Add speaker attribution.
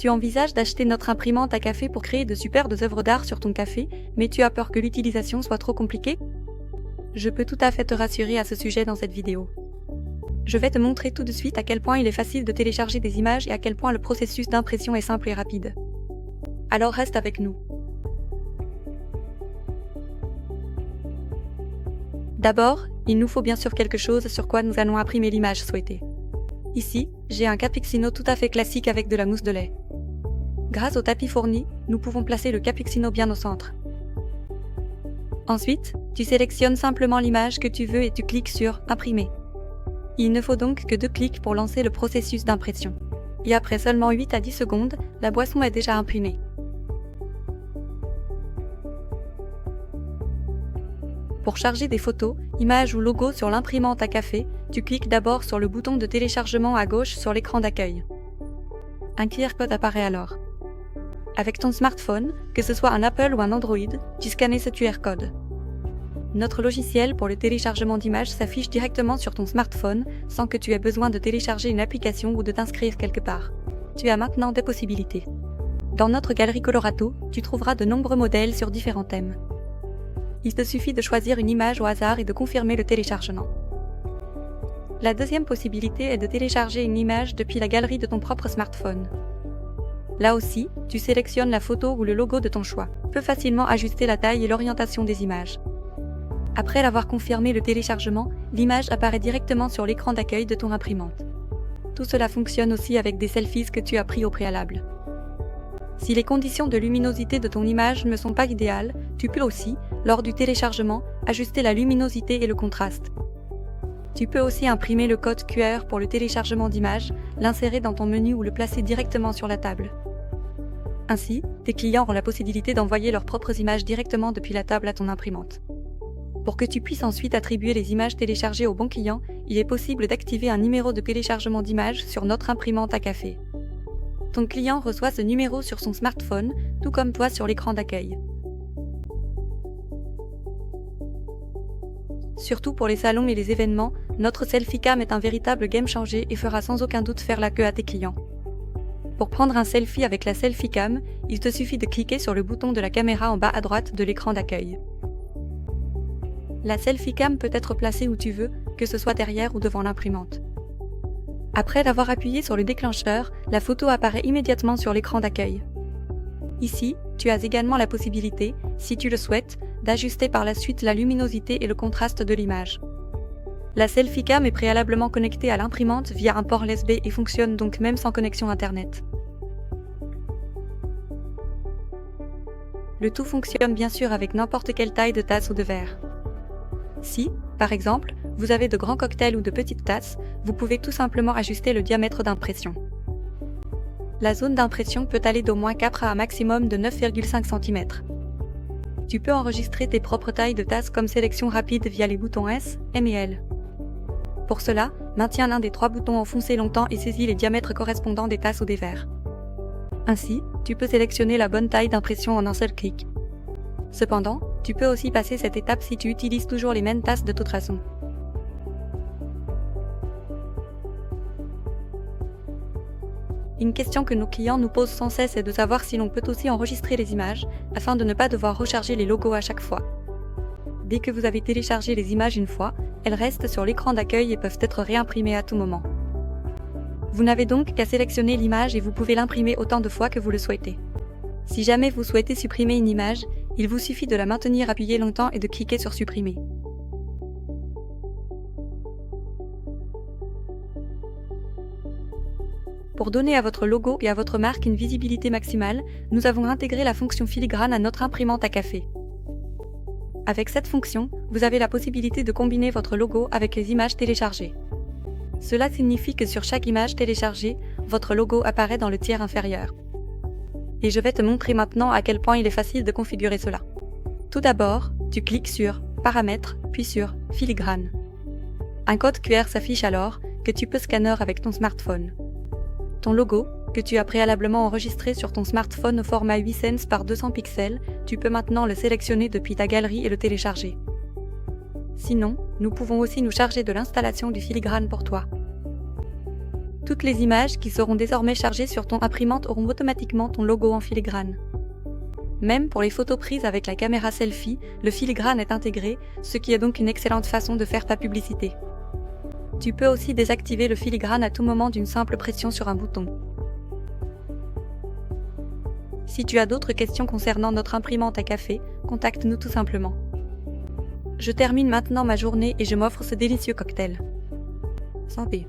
Speaker 1: Tu envisages d'acheter notre imprimante à café pour créer de superbes œuvres d'art sur ton café, mais tu as peur que l'utilisation soit trop compliquée? Je peux tout à fait te rassurer à ce sujet dans cette vidéo. Je vais te montrer tout de suite à quel point il est facile de télécharger des images et à quel point le processus d'impression est simple et rapide. Alors reste avec nous. D'abord, il nous faut bien sûr quelque chose sur quoi nous allons imprimer l'image souhaitée. Ici, j'ai un Capuccino tout à fait classique avec de la mousse de lait. Grâce au tapis fourni, nous pouvons placer le Capuccino bien au centre. Ensuite, tu sélectionnes simplement l'image que tu veux et tu cliques sur « Imprimer ». Il ne faut donc que 2 clics pour lancer le processus d'impression. Et après seulement 8 à 10 secondes, la boisson est déjà imprimée. Pour charger des photos, images ou logos sur l'imprimante à café, tu cliques d'abord sur le bouton de téléchargement à gauche sur l'écran d'accueil. Un QR code apparaît alors. Avec ton smartphone, que ce soit un Apple ou un Android, tu scannes ce QR code. Notre logiciel pour le téléchargement d'images s'affiche directement sur ton smartphone sans que tu aies besoin de télécharger une application ou de t'inscrire quelque part. Tu as maintenant 2 possibilités. Dans notre galerie Colorato, tu trouveras de nombreux modèles sur différents thèmes. Il te suffit de choisir une image au hasard et de confirmer le téléchargement. La deuxième possibilité est de télécharger une image depuis la galerie de ton propre smartphone. Là aussi, tu sélectionnes la photo ou le logo de ton choix. Tu peux facilement ajuster la taille et l'orientation des images. Après l'avoir confirmé le téléchargement, l'image apparaît directement sur l'écran d'accueil de ton imprimante. Tout cela fonctionne aussi avec des selfies que tu as pris au préalable. Si les conditions de luminosité de ton image ne sont pas idéales, tu peux aussi, lors du téléchargement, ajuster la luminosité et le contraste. Tu peux aussi imprimer le code QR pour le téléchargement d'images, l'insérer dans ton menu ou le placer directement sur la table. Ainsi, tes clients ont la possibilité d'envoyer leurs propres images directement depuis la table à ton imprimante. Pour que tu puisses ensuite attribuer les images téléchargées au bon client, il est possible d'activer un numéro de téléchargement d'images sur notre imprimante à café. Ton client reçoit ce numéro sur son smartphone, tout comme toi sur l'écran d'accueil. Surtout pour les salons et les événements, notre Selfie Cam est un véritable game changer et fera sans aucun doute faire la queue à tes clients. Pour prendre un selfie avec la Selfie Cam, il te suffit de cliquer sur le bouton de la caméra en bas à droite de l'écran d'accueil. La Selfie Cam peut être placée où tu veux, que ce soit derrière ou devant l'imprimante. Après l'avoir appuyé sur le déclencheur, la photo apparaît immédiatement sur l'écran d'accueil. Ici, tu as également la possibilité, si tu le souhaites, d'ajuster par la suite la luminosité et le contraste de l'image. La Selfie Cam est préalablement connectée à l'imprimante via un port USB et fonctionne donc même sans connexion Internet. Le tout fonctionne bien sûr avec n'importe quelle taille de tasse ou de verre. Si, par exemple, vous avez de grands cocktails ou de petites tasses, vous pouvez tout simplement ajuster le diamètre d'impression. La zone d'impression peut aller d'au moins 4 à un maximum de 9,5 cm. Tu peux enregistrer tes propres tailles de tasses comme sélection rapide via les boutons S, M et L. Pour cela, maintiens l'un des 3 boutons enfoncés longtemps et saisis les diamètres correspondants des tasses ou des verres. Ainsi, tu peux sélectionner la bonne taille d'impression en un seul clic. Cependant, tu peux aussi passer cette étape si tu utilises toujours les mêmes tasses de toute façon. Une question que nos clients nous posent sans cesse est de savoir si l'on peut aussi enregistrer les images, afin de ne pas devoir recharger les logos à chaque fois. Dès que vous avez téléchargé les images une fois, elles restent sur l'écran d'accueil et peuvent être réimprimées à tout moment. Vous n'avez donc qu'à sélectionner l'image et vous pouvez l'imprimer autant de fois que vous le souhaitez. Si jamais vous souhaitez supprimer une image, il vous suffit de la maintenir appuyée longtemps et de cliquer sur Supprimer. Pour donner à votre logo et à votre marque une visibilité maximale, nous avons intégré la fonction filigrane à notre imprimante à café. Avec cette fonction, vous avez la possibilité de combiner votre logo avec les images téléchargées. Cela signifie que sur chaque image téléchargée, votre logo apparaît dans le tiers inférieur. Et je vais te montrer maintenant à quel point il est facile de configurer cela. Tout d'abord, tu cliques sur Paramètres, puis sur Filigrane. Un code QR s'affiche alors, que tu peux scanner avec ton smartphone. Ton logo, que tu as préalablement enregistré sur ton smartphone au format 8 cents par 200 pixels, tu peux maintenant le sélectionner depuis ta galerie et le télécharger. Sinon, nous pouvons aussi nous charger de l'installation du filigrane pour toi. Toutes les images qui seront désormais chargées sur ton imprimante auront automatiquement ton logo en filigrane. Même pour les photos prises avec la caméra selfie, le filigrane est intégré, ce qui est donc une excellente façon de faire ta publicité. Tu peux aussi désactiver le filigrane à tout moment d'une simple pression sur un bouton. Si tu as d'autres questions concernant notre imprimante à café, contacte-nous tout simplement. Je termine maintenant ma journée et je m'offre ce délicieux cocktail. Santé!